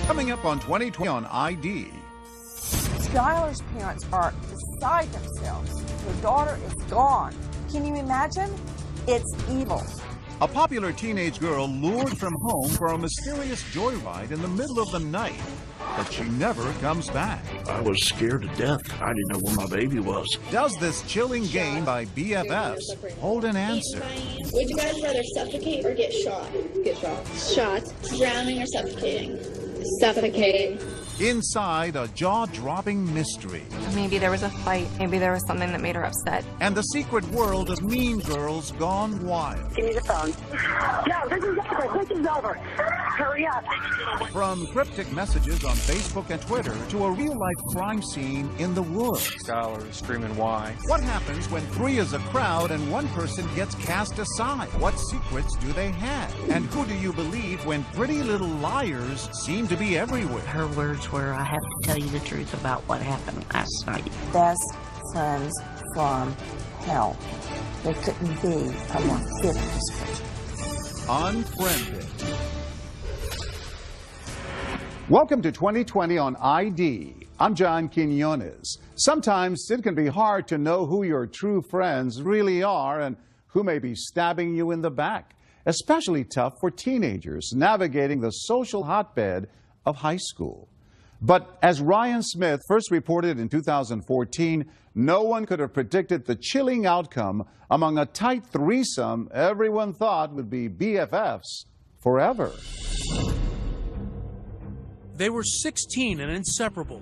Coming up on 2020 on ID. Skylar's parents are beside themselves. Their daughter is gone. Can you imagine? It's evil. A popular teenage girl lured from home for a mysterious joyride in the middle of the night, but she never comes back. I was scared to death. I didn't know where my baby was. Does this chilling game by BFFs hold an answer? Would you guys rather suffocate or get shot? Get shot. Shot. Drowning or suffocating? Suffocating. Inside a jaw-dropping mystery. Maybe there was a fight. Maybe there was something that made her upset. And the secret world of mean girls gone wild. Give me the phone. No, this is over. This is over. Hurry up. From cryptic messages on Facebook and Twitter to a real-life crime scene in the woods. Skylar is screaming, why? What happens when three is a crowd and one person gets cast aside? What secrets do they have? And who do you believe when pretty little liars seem to be everywhere? Her words were, I have to tell you the truth about what happened last night. Best friends from hell. There couldn't be a more fitting description. Unfriended. Welcome to 2020 on ID. I'm John Quinones. Sometimes it can be hard to know who your true friends really are and who may be stabbing you in the back. Especially tough for teenagers navigating the social hotbed of high school. But as Ryan Smith first reported in 2014, no one could have predicted the chilling outcome among a tight threesome everyone thought would be BFFs forever. They were 16 and inseparable.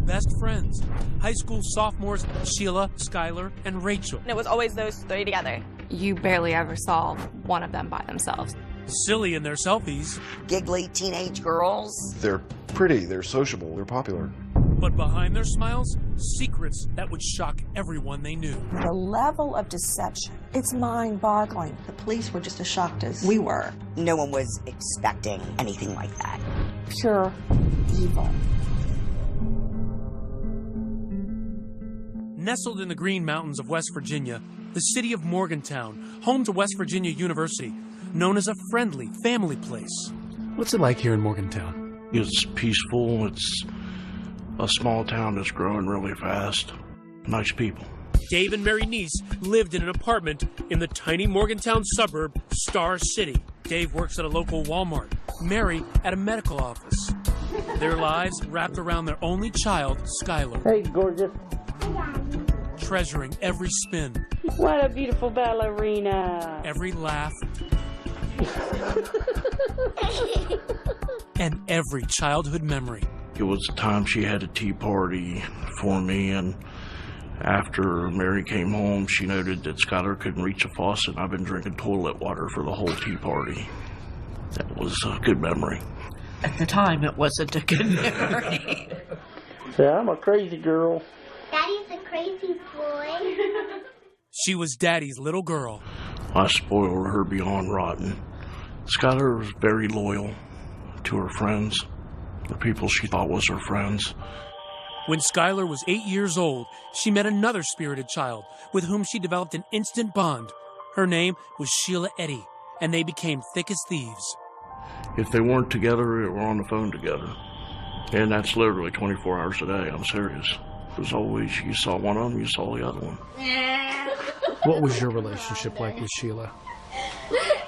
Best friends. High school sophomores Sheila, Skylar, and Rachel. It was always those three together. You barely ever saw one of them by themselves. Silly in their selfies. Giggly teenage girls. They're pretty, they're sociable, they're popular. But behind their smiles, secrets that would shock everyone they knew. The level of deception, it's mind-boggling. The police were just as shocked as we were. No one was expecting anything like that. Pure evil. Nestled in the Green Mountains of West Virginia, the city of Morgantown, home to West Virginia University, known as a friendly family place. What's it like here in Morgantown? It's peaceful. It's a small town that's growing really fast. Nice people. Dave and Mary Neese lived in an apartment in the tiny Morgantown suburb, Star City. Dave works at a local Walmart, Mary at a medical office. Their lives wrapped around their only child, Skylar. Hey, gorgeous. Treasuring every spin. What a beautiful ballerina. Every laugh. And every childhood memory. It was the time she had a tea party for me, and after Mary came home, she noted that Skylar couldn't reach a faucet. I've been drinking toilet water for the whole tea party. That was a good memory. At the time, it wasn't a good memory. Yeah, I'm a crazy girl. Daddy's a crazy boy. She was Daddy's little girl. I spoiled her beyond rotten. Skylar was very loyal to her friends, the people she thought was her friends. When Skylar was 8 years old, she met another spirited child with whom she developed an instant bond. Her name was Sheila Eddy, and they became thick as thieves. If they weren't together, they were on the phone together. And that's literally 24 hours a day. I'm serious. It was always, you saw one of them, you saw the other one. What was your relationship like with Sheila?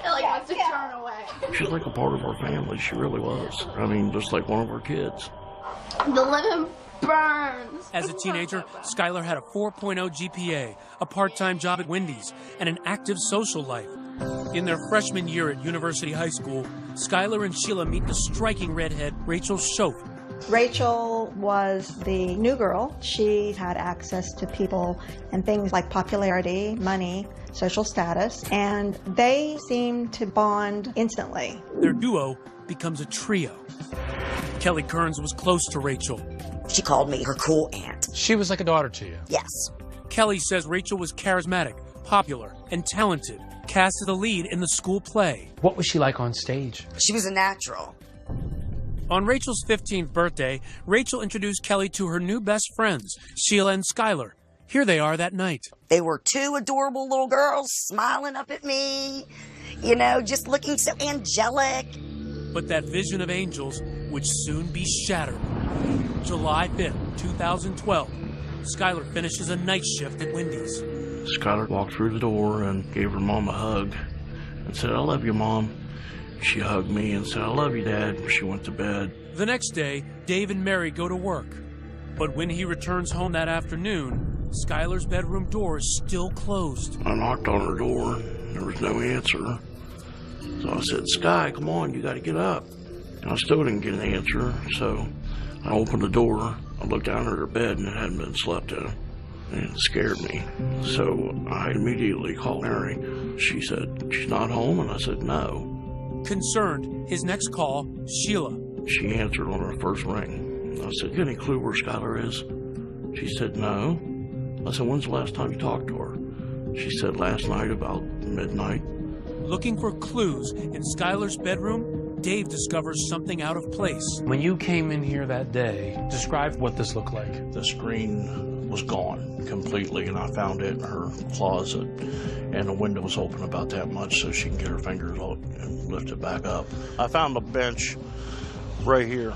Wants to turn away. She's like a part of our family. She really was. I mean, just like one of our kids. The living burns. As a teenager, Skylar had a 4.0 GPA, a part-time job at Wendy's, and an active social life. In their freshman year at University High School, Skylar and Sheila meet the striking redhead Rachel Schoaf. Rachel was the new girl. She had access to people and things like popularity, money, social status, and they seemed to bond instantly. Their duo becomes a trio. Kelly Kearns was close to Rachel. She called me her cool aunt. She was like a daughter to you. Yes. Kelly says Rachel was charismatic, popular, and talented, cast as the lead in the school play. What was she like on stage? She was a natural. On Rachel's 15th birthday, Rachel introduced Kelly to her new best friends, Sheila and Skylar. Here they are that night. They were two adorable little girls smiling up at me, you know, just looking so angelic. But that vision of angels would soon be shattered. July 5th, 2012, Skylar finishes a night shift at Wendy's. Skylar walked through the door and gave her mom a hug and said, "I love you, Mom." She hugged me and said, "I love you, Dad." She went to bed. The next day, Dave and Mary go to work. But when he returns home that afternoon, Skylar's bedroom door is still closed. I knocked on her door. There was no answer. So I said, "Sky, come on, you got to get up." And I still didn't get an answer. So I opened the door. I looked down at her bed and it hadn't been slept in. And it scared me. So I immediately called Mary. She said, "She's not home?" And I said, "No." Concerned, his next call, Sheila. She answered on her first ring. I said, "You got any clue where Skylar is?" She said, "No." I said, "When's the last time you talked to her?" She said, "Last night about midnight." Looking for clues in Skylar's bedroom, Dave discovers something out of place. When you came in here that day, describe what this looked like. The screen was gone completely, and I found it in her closet, and the window was open about that much so she can get her fingers out and lift it back up. I found a bench right here.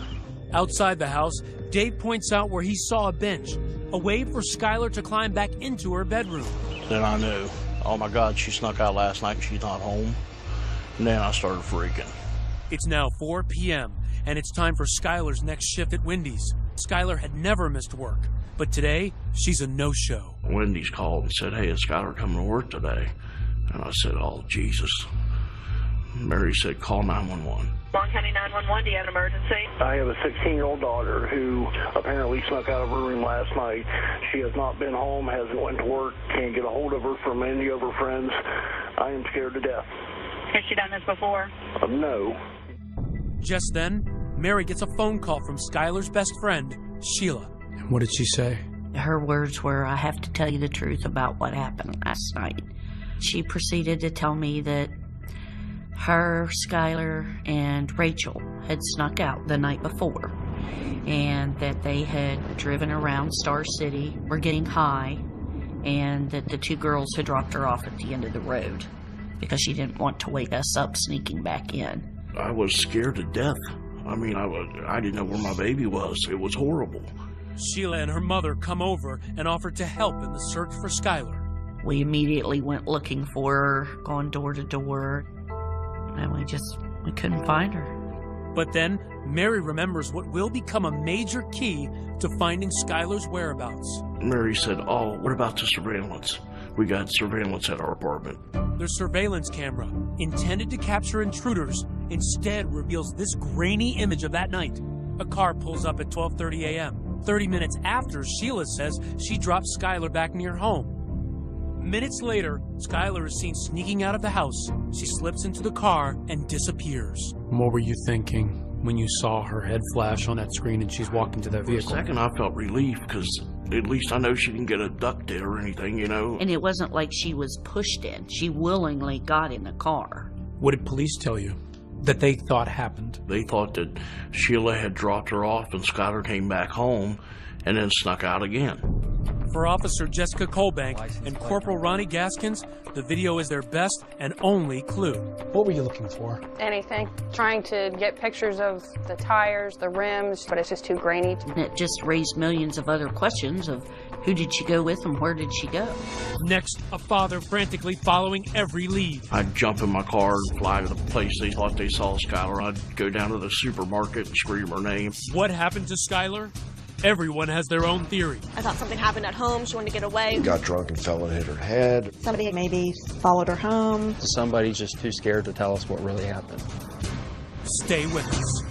Outside the house, Dave points out where he saw a bench, a way for Skylar to climb back into her bedroom. Then I knew, oh my God, she snuck out last night and she's not home. And then I started freaking. It's now 4 p.m., and it's time for Skylar's next shift at Wendy's. Skylar had never missed work, but today, she's a no-show. Wendy's called and said, "Hey, is Skylar coming to work today?" And I said, "Oh, Jesus." Mary said, "Call 911. Long County 911, do you have an emergency? I have a 16-year-old daughter who apparently snuck out of her room last night. She has not been home, hasn't went to work, can't get a hold of her from any of her friends. I am scared to death. Has she done this before? No. Just then, Mary gets a phone call from Skylar's best friend, Sheila. And what did she say? Her words were, "I have to tell you the truth about what happened last night." She proceeded to tell me that her, Skylar, and Rachel had snuck out the night before, and that they had driven around Star City, were getting high, and that the two girls had dropped her off at the end of the road because she didn't want to wake us up sneaking back in. I was scared to death. I mean, I didn't know where my baby was. It was horrible. Sheila and her mother come over and offer to help in the search for Skylar. We immediately went looking for her, going door to door, and we couldn't find her. But then, Mary remembers what will become a major key to finding Skylar's whereabouts. Mary said, "Oh, what about the surveillance? We got surveillance at our apartment." The surveillance camera, intended to capture intruders, instead reveals this grainy image of that night. A car pulls up at 12:30 a.m., 30 minutes after Sheila says she dropped Skylar back near home. Minutes later, Skylar is seen sneaking out of the house. She slips into the car and disappears. What were you thinking when you saw her head flash on that screen and she's walking to that vehicle? For a second, I felt relief because at least I know she didn't get abducted or anything, you know. And it wasn't like she was pushed in. She willingly got in the car. What did police tell you that they thought happened? They thought that Sheila had dropped her off and Skylar came back home and then snuck out again. For Officer Jessica Colbank and Corporal Ronnie Gaskins, the video is their best and only clue. What were you looking for? Anything. Trying to get pictures of the tires, the rims, but it's just too grainy. And it just raised millions of other questions of who did she go with and where did she go? Next, a father frantically following every lead. I'd jump in my car and fly to the place they thought they saw Skylar. I'd go down to the supermarket and scream her name. What happened to Skylar? Everyone has their own theory. I thought something happened at home. She wanted to get away. Got drunk and fell and hit her head. Somebody maybe followed her home. Somebody's just too scared to tell us what really happened. Stay with us.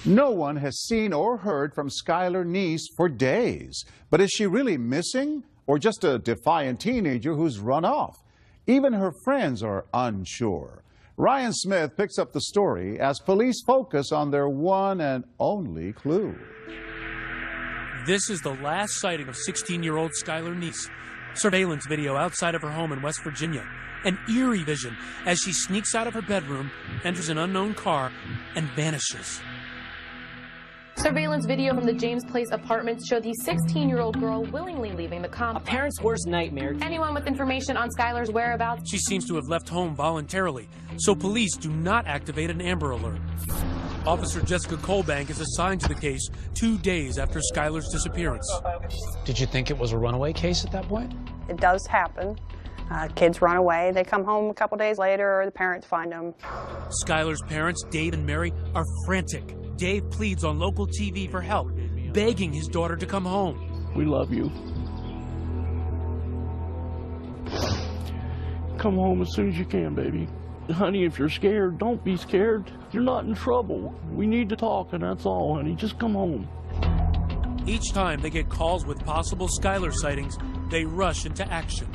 No one has seen or heard from Skylar Neese for days. But is she really missing or just a defiant teenager who's run off? Even her friends are unsure. Ryan Smith picks up the story as police focus on their one and only clue. This is the last sighting of 16-year-old Skylar Neese. Surveillance video outside of her home in West Virginia. An eerie vision as she sneaks out of her bedroom, enters an unknown car, and vanishes. Surveillance video from the James Place apartments showed the 16-year-old girl willingly leaving the complex. A parent's worst nightmare. Anyone with information on Skylar's whereabouts? She seems to have left home voluntarily, so police do not activate an Amber Alert. Officer Jessica Colbank is assigned to the case 2 days after Skylar's disappearance. Did you think it was a runaway case at that point? It does happen. Kids run away, they come home a couple days later, or the parents find them. Skylar's parents, Dave and Mary, are frantic. Dave pleads on local TV for help, begging his daughter to come home. We love you. Come home as soon as you can, baby. Honey, if you're scared, don't be scared. You're not in trouble. We need to talk, and that's all, honey. Just come home. Each time they get calls with possible Skylar sightings, they rush into action.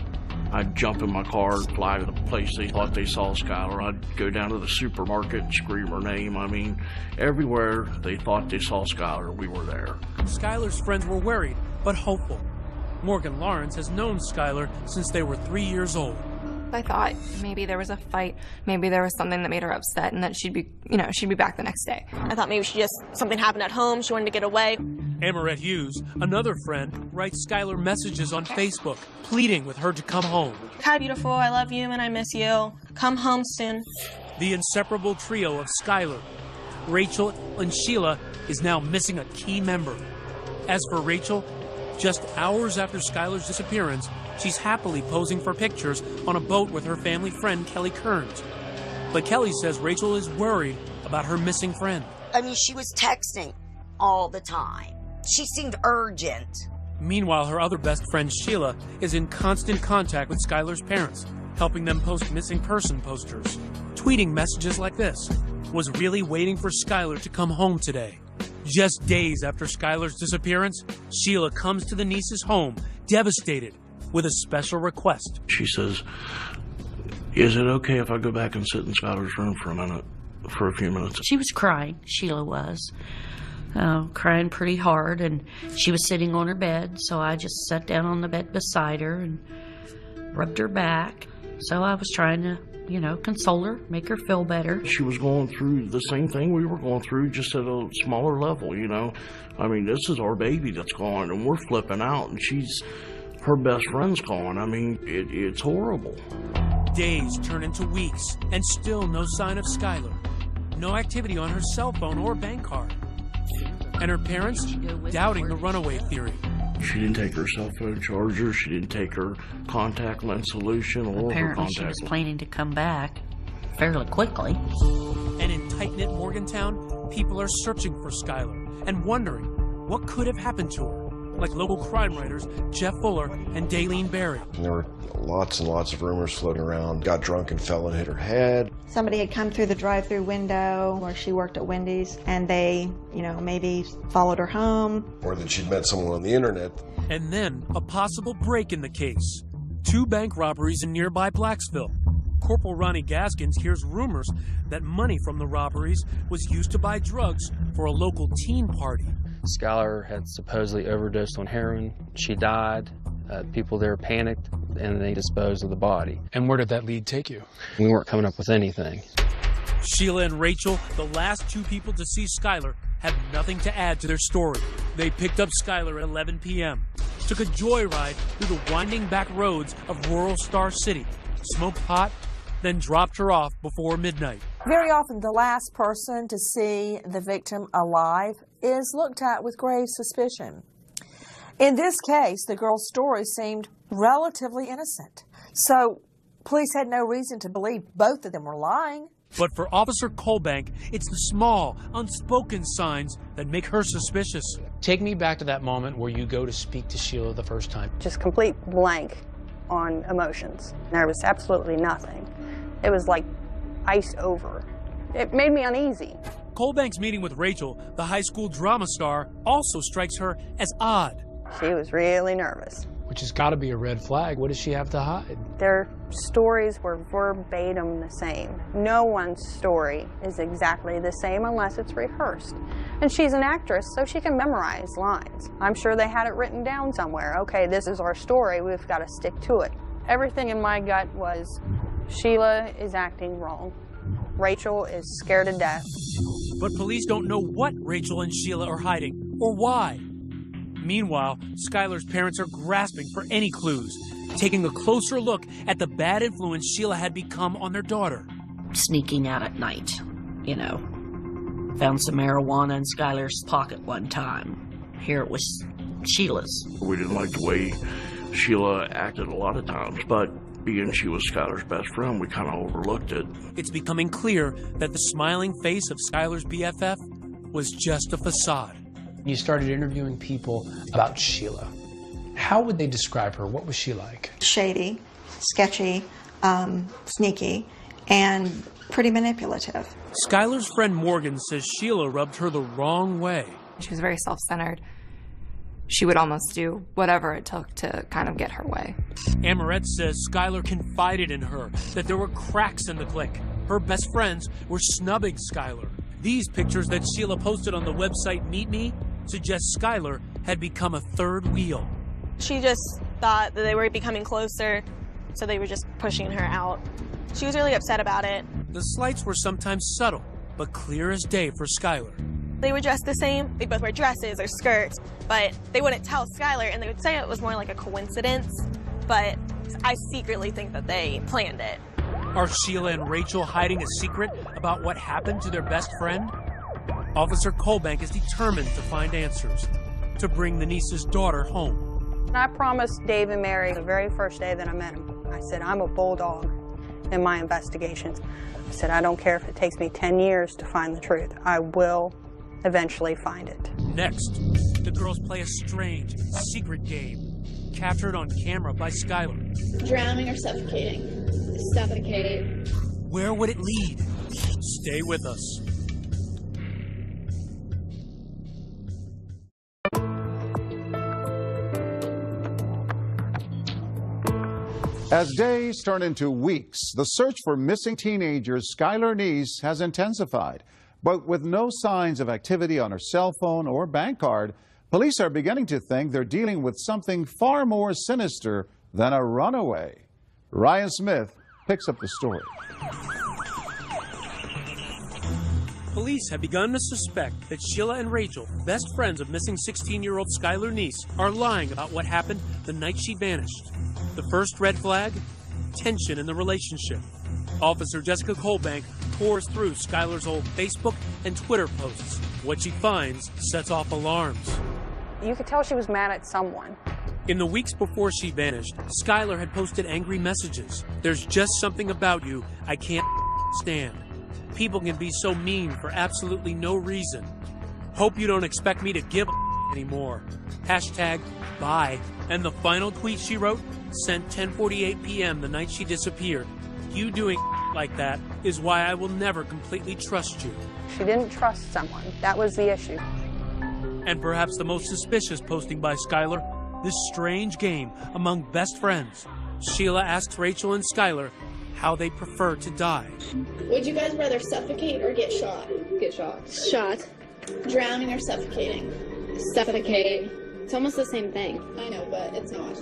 I'd jump in my car and fly to the place they thought they saw Skylar. I'd go down to the supermarket and scream her name. I mean, everywhere they thought they saw Skylar, we were there. Skylar's friends were worried, but hopeful. Morgan Lawrence has known Skylar since they were 3 years old. I thought maybe there was a fight, maybe there was something that made her upset, and that she'd be back the next day. I thought maybe something happened at home, she wanted to get away. Amarette Hughes, another friend, writes Skylar messages on Facebook, pleading with her to come home. Hi, beautiful, I love you and I miss you. Come home soon. The inseparable trio of Skylar, Rachel, and Sheila is now missing a key member. As for Rachel, just hours after Skylar's disappearance, she's happily posing for pictures on a boat with her family friend, Kelly Kearns. But Kelly says Rachel is worried about her missing friend. I mean, she was texting all the time. She seemed urgent. Meanwhile, her other best friend, Sheila, is in constant contact with Skylar's parents, helping them post missing person posters, tweeting messages like this: was really waiting for Skylar to come home today. Just days after Skylar's disappearance, Sheila comes to the niece's home, devastated, with a special request. She says, is it okay if I go back and sit in Skylar's room for a few minutes? She was crying, Sheila was. Crying pretty hard, and she was sitting on her bed, so I just sat down on the bed beside her and rubbed her back. So I was trying to, console her, make her feel better. She was going through the same thing we were going through, just at a smaller level, I mean, this is our baby that's gone, and we're flipping out, and her best friend's gone. I mean, it's horrible. Days turn into weeks, and still no sign of Skylar. No activity on her cell phone or bank card. And her parents doubting the runaway theory. She didn't take her cell phone charger. She didn't take her contact lens solution or her contact. She was planning to come back fairly quickly. And in tight-knit Morgantown, people are searching for Skylar and wondering what could have happened to her, like local crime writers Jeff Fuller and Daylene Berry. There were lots and lots of rumors floating around. Got drunk and fell and hit her head. Somebody had come through the drive-through window where she worked at Wendy's, and they, maybe followed her home. Or that she'd met someone on the internet. And then a possible break in the case. 2 bank robberies in nearby Blacksville. Corporal Ronnie Gaskins hears rumors that money from the robberies was used to buy drugs for a local teen party. Skylar had supposedly overdosed on heroin. She died. People there panicked, and they disposed of the body. And where did that lead take you? We weren't coming up with anything. Sheila and Rachel, the last 2 people to see Skylar, have nothing to add to their story. They picked up Skylar at 11 p.m., took a joyride through the winding back roads of rural Star City, smoked pot, then dropped her off before midnight. Very often, the last person to see the victim alive is looked at with grave suspicion. In this case, the girl's story seemed relatively innocent. So, police had no reason to believe both of them were lying. But for Officer Colbank, it's the small, unspoken signs that make her suspicious. Take me back to that moment where you go to speak to Sheila the first time. Just complete blank on emotions. There was absolutely nothing. It was like iced over. It made me uneasy. Colbank's meeting with Rachel, the high school drama star, also strikes her as odd. She was really nervous. Which has got to be a red flag. What does she have to hide? Their stories were verbatim the same. No one's story is exactly the same unless it's rehearsed. And she's an actress, so she can memorize lines. I'm sure they had it written down somewhere. Okay, this is our story. We've got to stick to it. Everything in my gut was, Sheila is acting wrong. Rachel is scared to death. But police don't know what Rachel and Sheila are hiding or why. Meanwhile, Skylar's parents are grasping for any clues, taking a closer look at the bad influence Sheila had become on their daughter. Sneaking out at night, you know. Found some marijuana in Skylar's pocket one time. Here it was Sheila's. We didn't like the way Sheila acted a lot of times, but being she was Skylar's best friend, we kind of overlooked it. It's becoming clear that the smiling face of Skylar's BFF was just a facade. You started interviewing people about Sheila. How would they describe her? What was she like? Shady, sketchy, sneaky, and pretty manipulative. Skylar's friend Morgan says Sheila rubbed her the wrong way. She was very self-centered. She would almost do whatever it took to kind of get her way. Amarette says Skylar confided in her that there were cracks in the clique. Her best friends were snubbing Skylar. These pictures that Sheila posted on the website Meet Me suggest Skylar had become a third wheel. She just thought that they were becoming closer, so they were just pushing her out. She was really upset about it. The slights were sometimes subtle, but clear as day for Skylar. They were dressed the same. They both wear dresses or skirts, but they wouldn't tell Skylar, and they would say it was more like a coincidence, but I secretly think that they planned it. Are Sheila and Rachel hiding a secret about what happened to their best friend? Officer Colbank is determined to find answers, to bring the niece's daughter home. And I promised Dave and Mary the very first day that I met him, I said, I'm a bulldog in my investigations. I said, I don't care if it takes me 10 years to find the truth. I will eventually find it. Next, the girls play a strange, secret game, captured on camera by Skylar. Drowning or suffocating? Suffocate. Where would it lead? Stay with us. As days turn into weeks, the search for missing teenager Skylar Neese has intensified. But with no signs of activity on her cell phone or bank card, police are beginning to think they're dealing with something far more sinister than a runaway. Ryan Smith picks up the story. Police have begun to suspect that Sheila and Rachel, best friends of missing 16-year-old Skylar Neese, are lying about what happened the night she vanished. The first red flag? Tension in the relationship. Officer Jessica Colbank pours through Skylar's old Facebook and Twitter posts. What she finds sets off alarms. You could tell she was mad at someone. In the weeks before she vanished, Skylar had posted angry messages. There's just something about you I can't stand. People can be so mean for absolutely no reason. Hope you don't expect me to give anymore. Hashtag bye. And the final tweet she wrote, sent 10:48 p.m. the night she disappeared. You doing like that is why I will never completely trust you. She didn't trust someone. That was the issue. And perhaps the most suspicious posting by Skylar, this strange game among best friends. Sheila asks Rachel and Skylar how they prefer to die. Would you guys rather suffocate or get shot? Get shot. Shot. Drowning or suffocating? Suffocate. It's almost the same thing. I know, but it's not.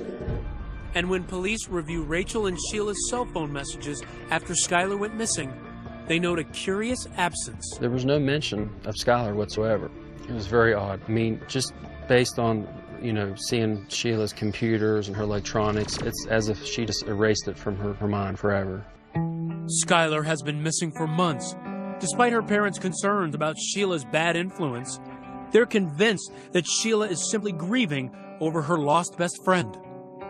And when police review Rachel and Sheila's cell phone messages after Skylar went missing, they note a curious absence. There was no mention of Skylar whatsoever. It was very odd. I mean, just based on, seeing Sheila's computers and her electronics, it's as if she just erased it from her mind forever. Skylar has been missing for months. Despite her parents' concerns about Sheila's bad influence, they're convinced that Sheila is simply grieving over her lost best friend.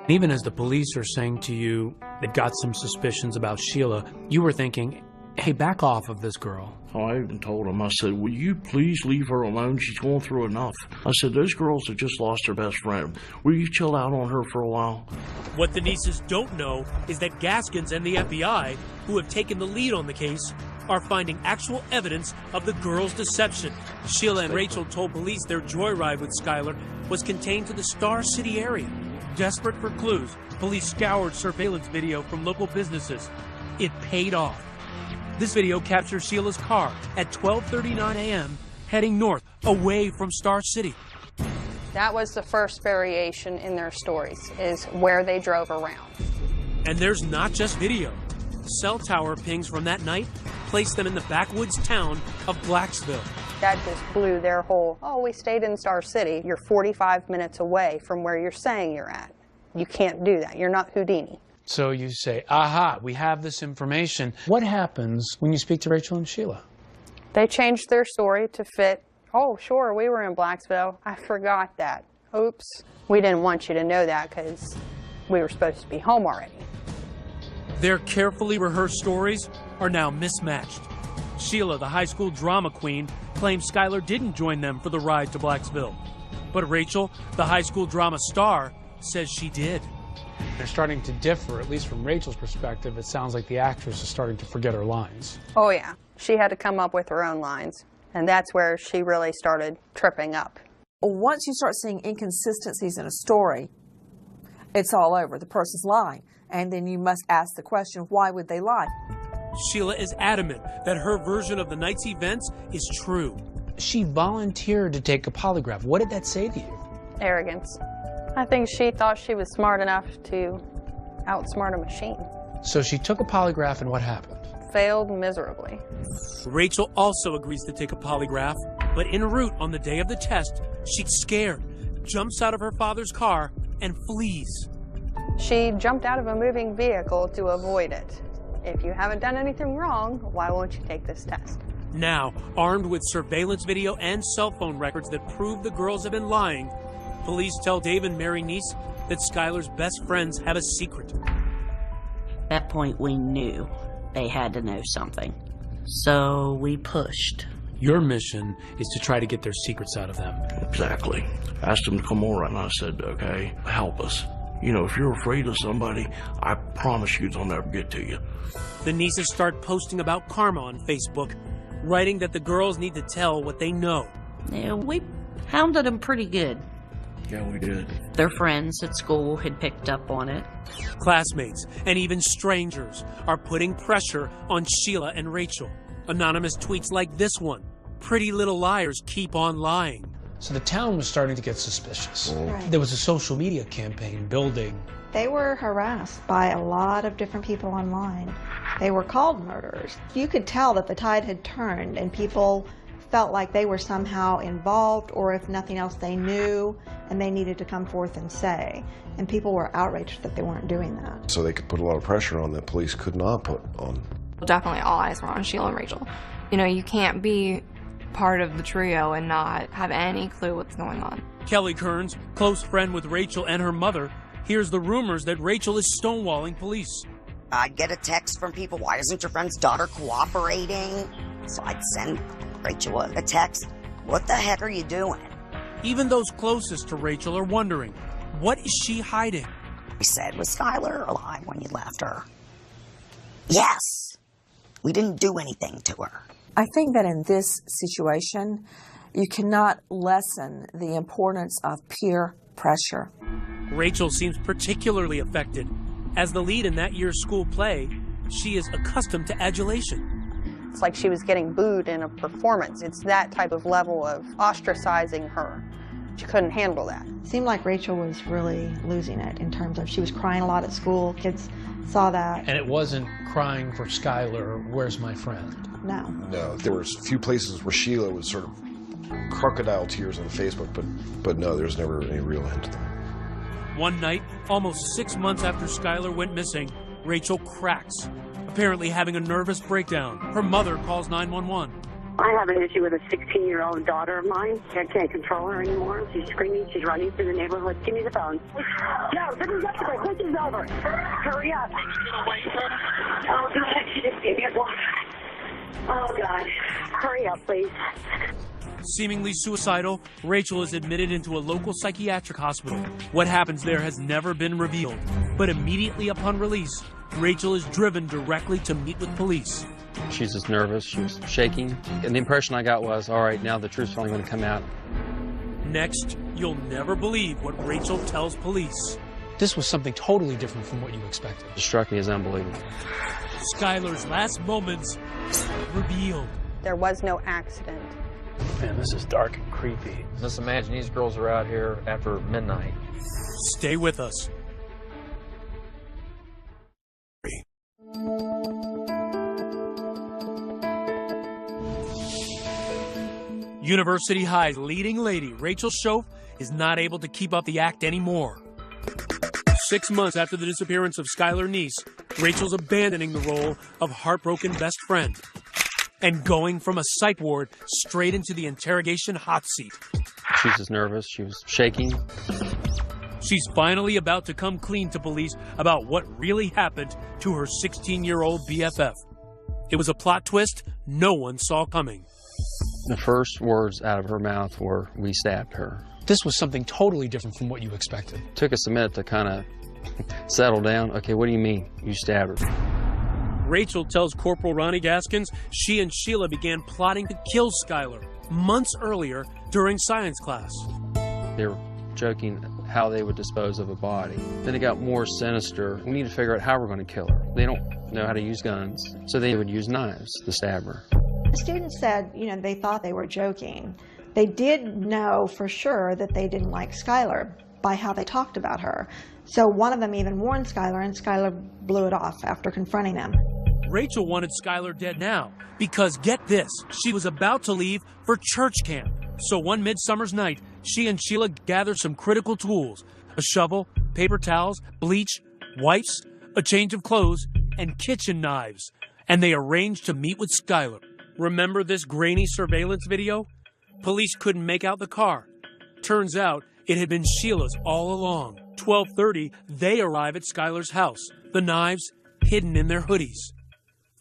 Even as the police are saying to you they've got some suspicions about Sheila, you were thinking, hey, back off of this girl. Oh, I even told him, I said, will you please leave her alone? She's going through enough. I said, those girls have just lost their best friend. Will you chill out on her for a while? What the nieces don't know is that Gaskins and the FBI, who have taken the lead on the case, are finding actual evidence of the girls' deception. Sheila and Rachel told police their joyride with Skylar was contained to the Star City area. Desperate for clues, police scoured surveillance video from local businesses. It paid off. This video captures Sheila's car at 12:39 a.m. heading north, away from Star City. That was the first variation in their stories, is where they drove around. And there's not just video. Cell tower pings from that night placed them in the backwoods town of Blacksville. That just blew their whole, oh, we stayed in Star City. You're 45 minutes away from where you're saying you're at. You can't do that. You're not Houdini. So you say, aha, we have this information. What happens when you speak to Rachel and Sheila? They changed their story to fit, oh, sure, we were in Blacksville. I forgot that. Oops. We didn't want you to know that because we were supposed to be home already. Their carefully rehearsed stories are now mismatched. Sheila, the high school drama queen, claims Skylar didn't join them for the ride to Blacksville. But Rachel, the high school drama star, says she did. They're starting to differ, at least from Rachel's perspective. It sounds like the actress is starting to forget her lines. Oh, yeah. She had to come up with her own lines. And that's where she really started tripping up. Once you start seeing inconsistencies in a story, it's all over. The person's lying. And then you must ask the question, why would they lie? Sheila is adamant that her version of the night's events is true. She volunteered to take a polygraph. What did that say to you? Arrogance. I think she thought she was smart enough to outsmart a machine. So she took a polygraph, and what happened? Failed miserably. Rachel also agrees to take a polygraph, but en route on the day of the test, she's scared, jumps out of her father's car, and flees. She jumped out of a moving vehicle to avoid it. If you haven't done anything wrong, why won't you take this test? Now, armed with surveillance video and cell phone records that prove the girls have been lying, police tell Dave and Mary Neese that Skylar's best friends have a secret. At that point, we knew they had to know something. So we pushed. Your mission is to try to get their secrets out of them. Exactly. Asked them to come over, and I said, okay, help us. You know, if you're afraid of somebody, I promise you they'll never get to you. The Neeses start posting about karma on Facebook, writing that the girls need to tell what they know. Yeah, we hounded them pretty good. Yeah, we did. Their friends at school had picked up on it. Classmates and even strangers are putting pressure on Sheila and Rachel. Anonymous tweets like this one. Pretty little liars keep on lying. So the town was starting to get suspicious. Right. There was a social media campaign building. They were harassed by a lot of different people online. They were called murderers. You could tell that the tide had turned and people felt like they were somehow involved, or if nothing else, they knew and they needed to come forth and say. And people were outraged that they weren't doing that. So they could put a lot of pressure on that police could not put on. Definitely all eyes were on Sheila and Rachel. You know, you can't be part of the trio and not have any clue what's going on. Kelly Kearns, close friend with Rachel and her mother, hears the rumors that Rachel is stonewalling police. I'd get a text from people, why isn't your friend's daughter cooperating? So I'd send Rachel a text, what the heck are you doing? Even those closest to Rachel are wondering, what is she hiding? I said, was Skylar alive when you left her? Yes. We didn't do anything to her. I think that in this situation, you cannot lessen the importance of peer pressure. Rachel seems particularly affected. As the lead in that year's school play, she is accustomed to adulation. It's like she was getting booed in a performance. It's that type of level of ostracizing her. She couldn't handle that. It seemed like Rachel was really losing it in terms of she was crying a lot at school. Kids saw that. And it wasn't crying for Skylar, where's my friend? No. No, there was a few places where Sheila was sort of crocodile tears on Facebook, but no, there's never any real end to that. One night, almost 6 months after Skylar went missing, Rachel cracks, apparently having a nervous breakdown. Her mother calls 911. I have an issue with a 16-year-old daughter of mine. I can't control her anymore. She's screaming. She's running through the neighborhood. Give me the phone. No, this is over. This is over. Hurry up. Oh, God. She just gave me a block. Oh, God. Hurry up, please. Seemingly suicidal, Rachel is admitted into a local psychiatric hospital. What happens there has never been revealed. But immediately upon release, Rachel is driven directly to meet with police. She's just nervous, she was shaking, and the impression I got was, all right, now the truth's finally going to come out. Next, you'll never believe what Rachel tells police. This was something totally different from what you expected. It struck me as unbelievable. Skylar's last moments revealed. There was no accident. Man, this is dark and creepy. Just imagine these girls are out here after midnight. Stay with us. University High's leading lady, Rachel Schoaf, is not able to keep up the act anymore. 6 months after the disappearance of Skylar Neese, Rachel's abandoning the role of heartbroken best friend and going from a psych ward straight into the interrogation hot seat. She was nervous. She was shaking. She's finally about to come clean to police about what really happened to her 16-year-old BFF. It was a plot twist no one saw coming. The first words out of her mouth were, "We stabbed her." This was something totally different from what you expected. It took us a minute to kind of settle down. Okay, what do you mean you stabbed her? Rachel tells Corporal Ronnie Gaskins she and Sheila began plotting to kill Skylar months earlier during science class. They were joking how they would dispose of a body. Then it got more sinister. We need to figure out how we're going to kill her. They don't know how to use guns, so they would use knives to stab her. The students said, they thought they were joking. They did know for sure that they didn't like Skylar by how they talked about her. So one of them even warned Skylar, and Skylar blew it off after confronting them. Rachel wanted Skylar dead now because, get this, she was about to leave for church camp. So one midsummer's night, she and Sheila gathered some critical tools: a shovel, paper towels, bleach, wipes, a change of clothes, and kitchen knives. And they arranged to meet with Skylar. Remember this grainy surveillance video? Police couldn't make out the car. Turns out it had been Sheila's all along. 12:30, they arrive at Skylar's house, the knives hidden in their hoodies.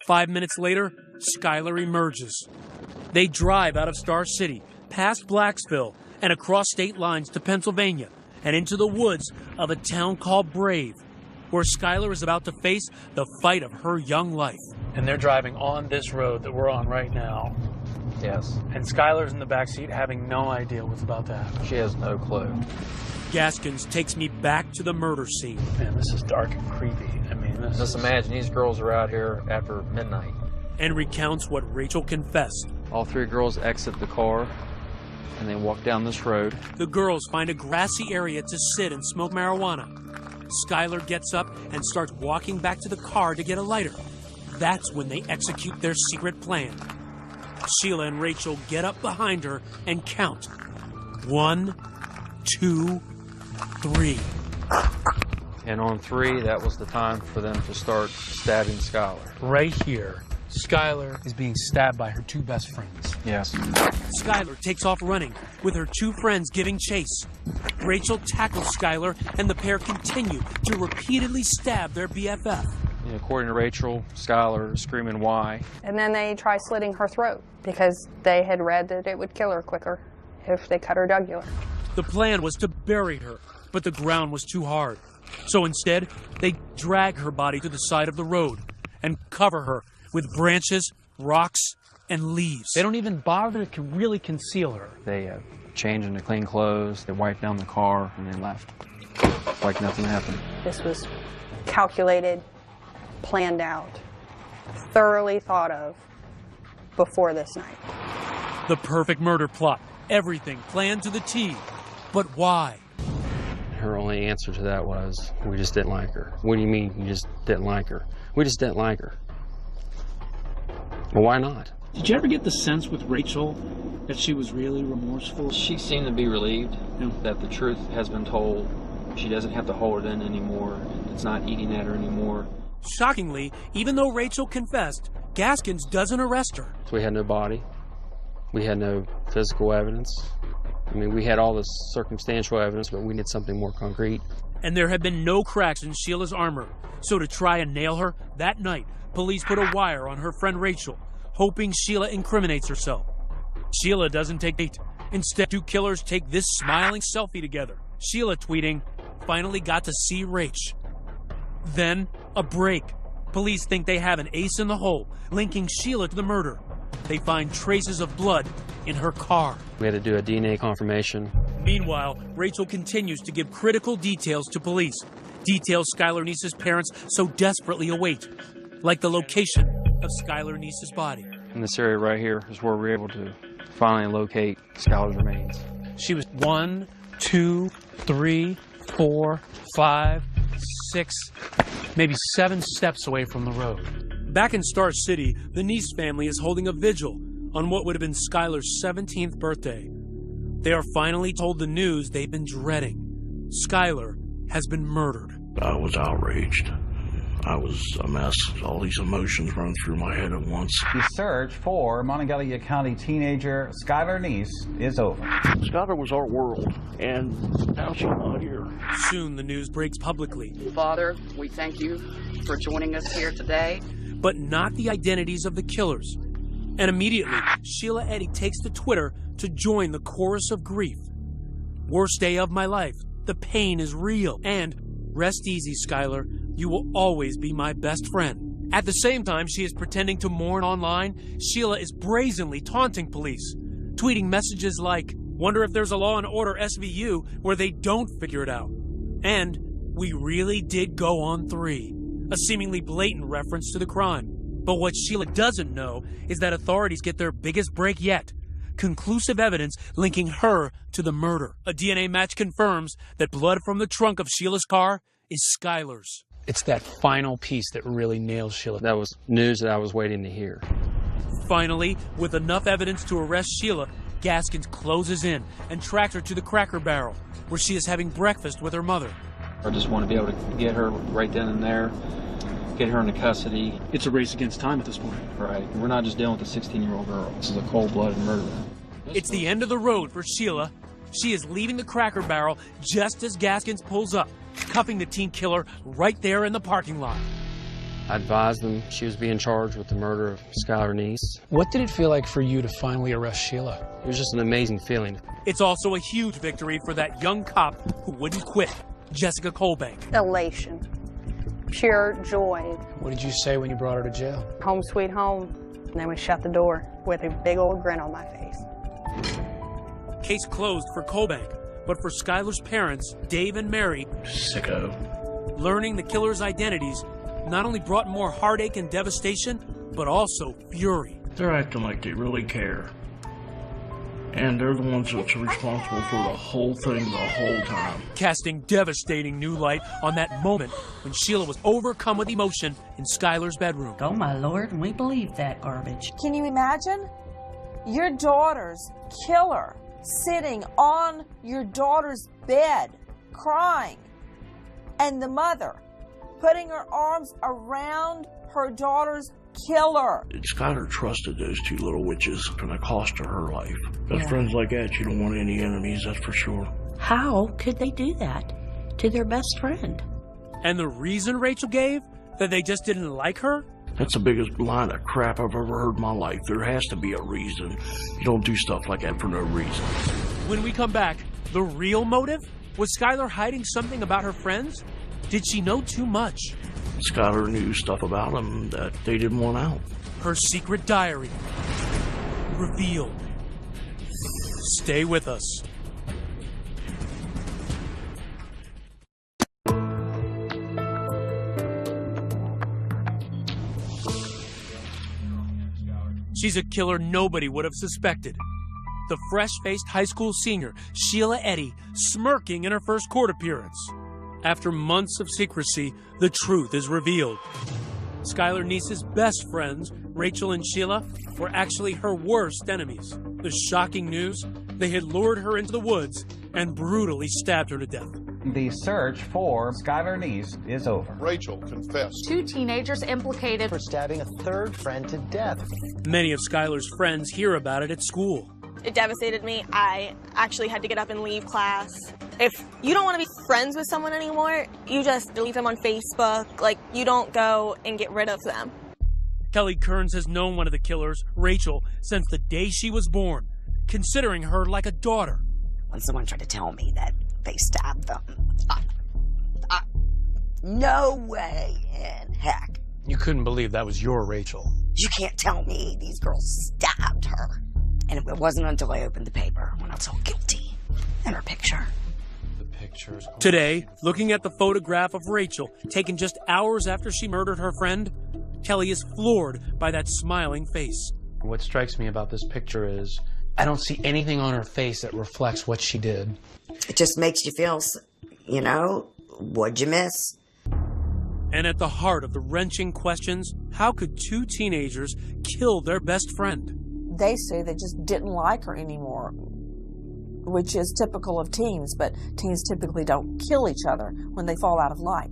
5 minutes later, Skylar emerges. They drive out of Star City, past Blacksville, and across state lines to Pennsylvania, and into the woods of a town called Brave, where Skylar is about to face the fight of her young life. And they're driving on this road that we're on right now. Yes. And Skylar's in the backseat having no idea what's about to happen. She has no clue. Gaskins takes me back to the murder scene. Man, this is dark and creepy. I mean, Just imagine these girls are out here after midnight. And recounts what Rachel confessed. All three girls exit the car, and they walk down this road. The girls find a grassy area to sit and smoke marijuana. Skylar gets up and starts walking back to the car to get a lighter. That's when they execute their secret plan. Sheila and Rachel get up behind her and count. 1, 2, 3. And on 3, that was the time for them to start stabbing Skylar. Right here, Skylar is being stabbed by her 2 best friends. Yes. Skylar takes off running, with her 2 friends giving chase. Rachel tackles Skylar, and the pair continue to repeatedly stab their BFF. According to Rachel, Skylar is screaming, "Why?" And then they try slitting her throat because they had read that it would kill her quicker if they cut her jugular. The plan was to bury her, but the ground was too hard. So instead, they drag her body to the side of the road and cover her with branches, rocks, and leaves. They don't even bother to really conceal her. They changed into clean clothes, they wiped down the car, and they left. Like nothing happened. This was calculated, planned out, thoroughly thought of before this night. The perfect murder plot. Everything planned to the T. But why? Her only answer to that was, "We just didn't like her." "What do you mean you just didn't like her?" "We just didn't like her." Well, why not? Did you ever get the sense with Rachel that she was really remorseful? She seemed to be relieved that the truth has been told. She doesn't have to hold it in anymore. It's not eating at her anymore. Shockingly, even though Rachel confessed, Gaskins doesn't arrest her. So we had no body. We had no physical evidence. I mean, we had all this circumstantial evidence, but we needed something more concrete. And there had been no cracks in Sheila's armor. So to try and nail her, that night, police put a wire on her friend Rachel, hoping Sheila incriminates herself. Sheila doesn't take bait. Instead, 2 killers take this smiling selfie together. Sheila tweeting, "Finally got to see Rach." Then, a break. Police think they have an ace in the hole, linking Sheila to the murder. They find traces of blood in her car. We had to do a DNA confirmation. Meanwhile, Rachel continues to give critical details to police. Details Skylar Neese's parents so desperately await, like the location of Skylar Neese's body. In this area right here is where we were able to finally locate Skylar's remains. She was 1, 2, 3, 4, 5, 6, maybe 7 steps away from the road. Back in Star City, the Neese family is holding a vigil, on what would have been Skylar's 17th birthday. They are finally told the news they've been dreading. Skylar has been murdered. I was outraged. I was a mess. All these emotions run through my head at once. The search for Monongalia County teenager Skylar Neese is over. Skylar was our world, and now she's not here. Soon the news breaks publicly. Father, we thank you for joining us here today. But not the identities of the killers. And immediately, Sheila Eddy takes to Twitter to join the chorus of grief. Worst day of my life. The pain is real. And rest easy, Skylar. You will always be my best friend. At the same time she is pretending to mourn online, Sheila is brazenly taunting police, tweeting messages like, "Wonder if there's a Law and Order SVU where they don't figure it out." And "We really did go on 3," a seemingly blatant reference to the crime. But what Sheila doesn't know is that authorities get their biggest break yet. Conclusive evidence linking her to the murder. A DNA match confirms that blood from the trunk of Sheila's car is Skylar's. It's that final piece that really nails Sheila. That was news that I was waiting to hear. Finally, with enough evidence to arrest Sheila, Gaskins closes in and tracks her to the Cracker Barrel, where she is having breakfast with her mother. I just want to be able to get her right then and there, get her into custody. It's a race against time at this point. Right. We're not just dealing with a 16-year-old girl. This is a cold-blooded murderer. It's the end of the road for Sheila. She is leaving the Cracker Barrel just as Gaskins pulls up, cuffing the teen killer right there in the parking lot. I advised them she was being charged with the murder of Skylar Neese. What did it feel like for you to finally arrest Sheila? It was just an amazing feeling. It's also a huge victory for that young cop who wouldn't quit, Jessica Colbank. Elation. Pure joy. What did you say when you brought her to jail? Home sweet home. And then we shut the door with a big old grin on my face. Case closed for Colbank, but for Skylar's parents, Dave and Mary, Sicko. Learning the killer's identities not only brought more heartache and devastation, but also fury. They're acting like they really care. And they're the ones that's responsible for the whole thing the whole time. Casting devastating new light on that moment when Sheila was overcome with emotion in Skylar's bedroom. Oh, my Lord, we believe that garbage. Can you imagine? Your daughter's killer sitting on your daughter's bed, crying, and the mother putting her arms around her daughter's killer. Skylar trusted those two little witches, and it cost her her life. But friends like that, you don't want any enemies, that's for sure. How could they do that to their best friend? And the reason Rachel gave? That they just didn't like her? That's the biggest line of crap I've ever heard in my life. There has to be a reason. You don't do stuff like that for no reason. When we come back, the real motive? Was Skylar hiding something about her friends? Did she know too much? Skylar knew stuff about them that they didn't want out. Her secret diary revealed. Stay with us. She's a killer nobody would have suspected. The fresh-faced high school senior, Sheila Eddy, smirking in her first court appearance. After months of secrecy, the truth is revealed. Skylar Neese's best friends, Rachel and Sheila, were actually her worst enemies. The shocking news, they had lured her into the woods and brutally stabbed her to death. The search for Skylar Neese is over. Rachel confessed. 2 teenagers implicated for stabbing a third friend to death. Many of Skylar's friends hear about it at school. It devastated me. I actually had to get up and leave class. If you don't want to be friends with someone anymore, you just delete them on Facebook. Like, you don't go and get rid of them. Kelly Kearns has known one of the killers, Rachel, since the day she was born, considering her like a daughter. When someone tried to tell me that they stabbed them, no way in heck. You couldn't believe that was your Rachel. You can't tell me these girls stabbed her. And it wasn't until I opened the paper when I was all guilty and her picture. Today, looking at the photograph of Rachel, taken just hours after she murdered her friend, Kelly is floored by that smiling face. What strikes me about this picture is I don't see anything on her face that reflects what she did. It just makes you feel, you know, what'd you miss? And at the heart of the wrenching questions, how could 2 teenagers kill their best friend? they say they just didn't like her anymore, which is typical of teens, but teens typically don't kill each other when they fall out of like.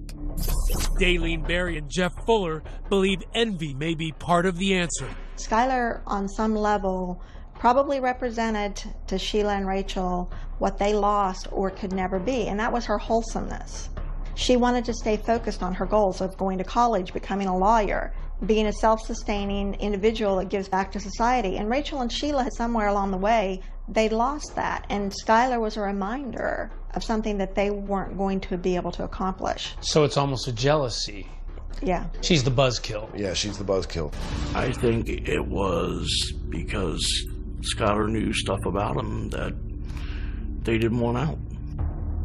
Daylene Berry and Jeff Fuller believe envy may be part of the answer. Skylar, on some level, probably represented to Sheila and Rachel what they lost or could never be, and that was her wholesomeness. She wanted to stay focused on her goals of going to college, becoming a lawyer, being a self-sustaining individual that gives back to society. And Rachel and Sheila had somewhere along the way, they lost that. And Skylar was a reminder of something that they weren't going to be able to accomplish. So it's almost a jealousy. Yeah. She's the buzzkill. Yeah, she's the buzzkill. I think it was because Skylar knew stuff about him that they didn't want out.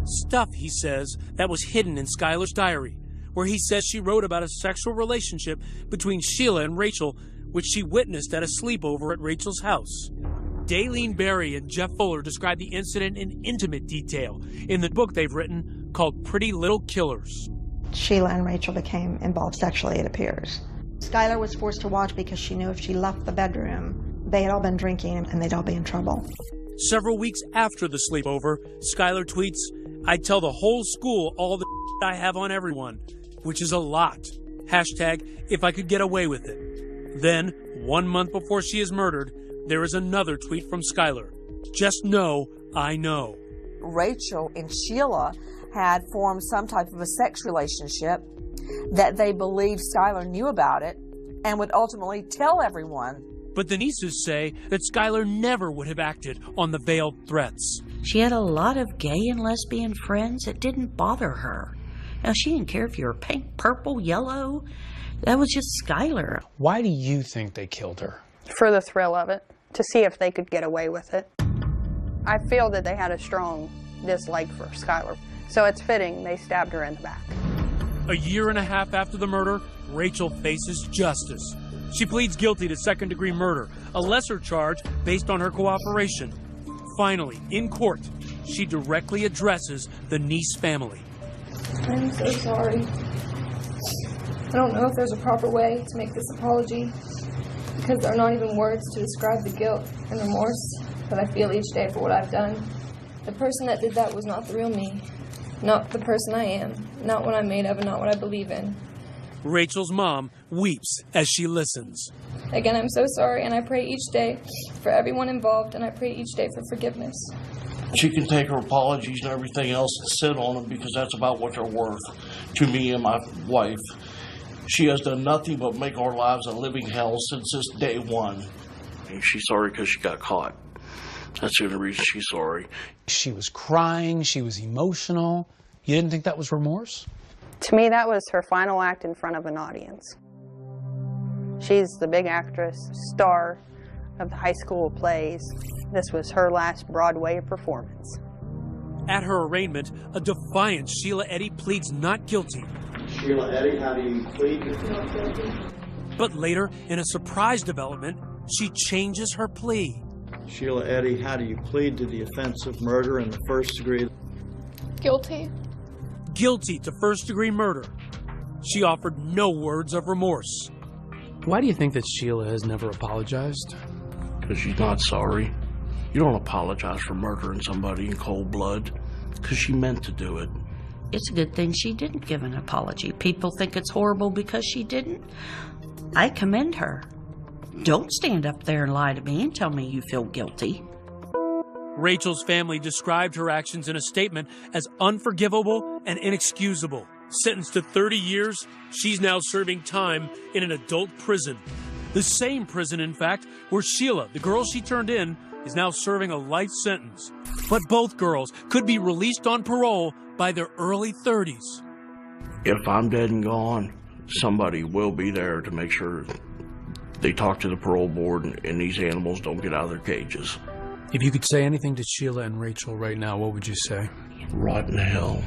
Stuff, he says, that was hidden in Skylar's diary, where he says she wrote about a sexual relationship between Sheila and Rachel, which she witnessed at a sleepover at Rachel's house. Daylene Berry and Jeff Fuller describe the incident in intimate detail in the book they've written called Pretty Little Killers. Sheila and Rachel became involved sexually, it appears. Skylar was forced to watch because she knew if she left the bedroom, they had all been drinking and they'd all be in trouble. Several weeks after the sleepover, Skylar tweets, "I tell the whole school all the I have on everyone," which is a lot. Hashtag, if I could get away with it. Then, 1 month before she is murdered, there is another tweet from Skylar. "Just know, I know." Rachel and Sheila had formed some type of a sex relationship that they believed Skylar knew about it and would ultimately tell everyone. But the nieces say that Skylar never would have acted on the veiled threats. She had a lot of gay and lesbian friends. It didn't bother her. Now, she didn't care if you were pink, purple, yellow. That was just Skylar. Why do you think they killed her? For the thrill of it, to see if they could get away with it. I feel that they had a strong dislike for Skylar, so it's fitting they stabbed her in the back. A year and a half after the murder, Rachel faces justice. She pleads guilty to second-degree murder, a lesser charge based on her cooperation. Finally, in court, she directly addresses the Neese family. I'm so sorry. I don't know if there's a proper way to make this apology, because there are not even words to describe the guilt and remorse that I feel each day for what I've done. The person that did that was not the real me, not the person I am, not what I'm made of, and not what I believe in. Rachel's mom weeps as she listens. Again, I'm so sorry, and I pray each day for everyone involved, and I pray each day for forgiveness. She can take her apologies and everything else and sit on them because that's about what they're worth to me and my wife. She has done nothing but make our lives a living hell since this day one. And she's sorry because she got caught. That's the only reason she's sorry. She was crying. She was emotional. You didn't think that was remorse? To me, that was her final act in front of an audience. She's the big actress, star of the high school plays. This was her last Broadway performance. At her arraignment, a defiant Sheila Eddy pleads not guilty. Sheila Eddy, how do you plead not guilty? But later, in a surprise development, she changes her plea. Sheila Eddy, how do you plead to the offense of murder in the first degree? Guilty. Guilty to first-degree murder. She offered no words of remorse. Why do you think that Sheila has never apologized? Because she's not sorry. You don't apologize for murdering somebody in cold blood because she meant to do it. It's a good thing she didn't give an apology. People think it's horrible because she didn't. I commend her. Don't stand up there and lie to me and tell me you feel guilty. Rachel's family described her actions in a statement as unforgivable and inexcusable. Sentenced to 30 years, she's now serving time in an adult prison. The same prison, in fact, where Sheila, the girl she turned in, is now serving a life sentence. But both girls could be released on parole by their early 30s. If I'm dead and gone, somebody will be there to make sure they talk to the parole board and these animals don't get out of their cages. If you could say anything to Sheila and Rachel right now, what would you say? Rot in hell.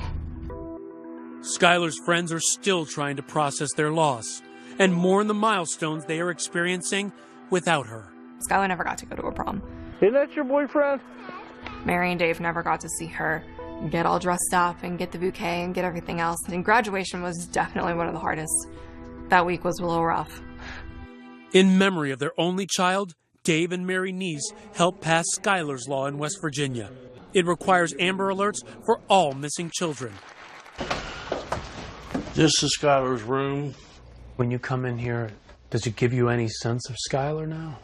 Skylar's friends are still trying to process their loss and mourn the milestones they are experiencing without her. Skylar never got to go to a prom. Isn't that your boyfriend? Mary and Dave never got to see her get all dressed up and get the bouquet and get everything else. And graduation was definitely one of the hardest. That week was a little rough. In memory of their only child, Dave and Mary Neese helped pass Skylar's Law in West Virginia. It requires Amber Alerts for all missing children. This is Skylar's room. When you come in here, does it give you any sense of Skylar now?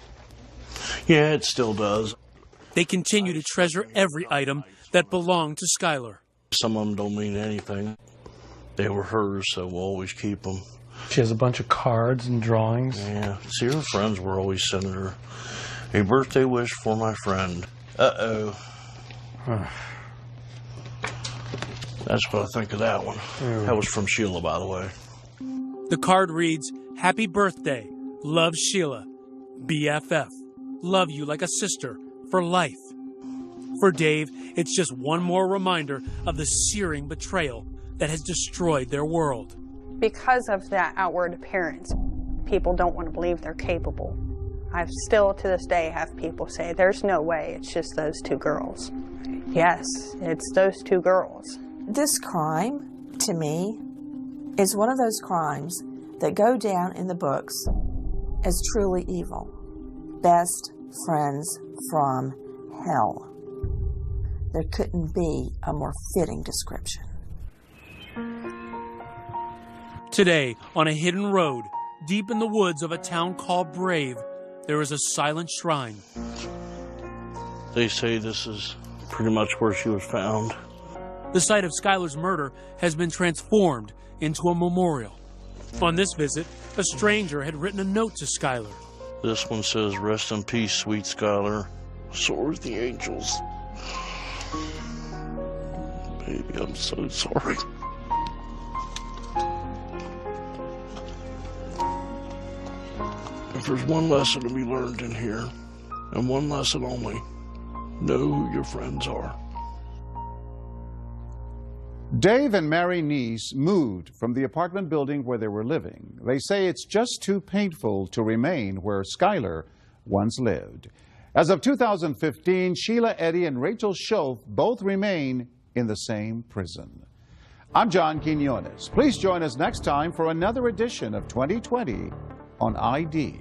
Yeah, it still does. They continue to treasure every item that belonged to Skylar. Some of them don't mean anything. They were hers, so we'll always keep them. She has a bunch of cards and drawings. Yeah, see, her friends were always sending her a birthday wish for my friend. Uh-oh. That's what I think of that one. That was from Sheila, by the way. The card reads, "Happy birthday. Love, Sheila. BFF. Love you like a sister for life." For Dave, it's just one more reminder of the searing betrayal that has destroyed their world. Because of that outward appearance, people don't want to believe they're capable. I still, to this day, have people say, there's no way, it's just those two girls. Yes, it's those two girls. This crime, to me, is one of those crimes that go down in the books as truly evil. Best friends from hell. There couldn't be a more fitting description. Today, on a hidden road, deep in the woods of a town called Brave, there is a silent shrine. They say this is pretty much where she was found. The site of Skylar's murder has been transformed into a memorial. On this visit, a stranger had written a note to Skylar. This one says, "Rest in peace, sweet Skylar. Soar with the angels." Baby, I'm so sorry. If there's one lesson to be learned in here, and one lesson only, know who your friends are. Dave and Mary Neese moved from the apartment building where they were living. They say it's just too painful to remain where Skylar once lived. As of 2015, Sheila Eddy and Rachel Schultz both remain in the same prison. I'm John Quinones. Please join us next time for another edition of 2020 on ID.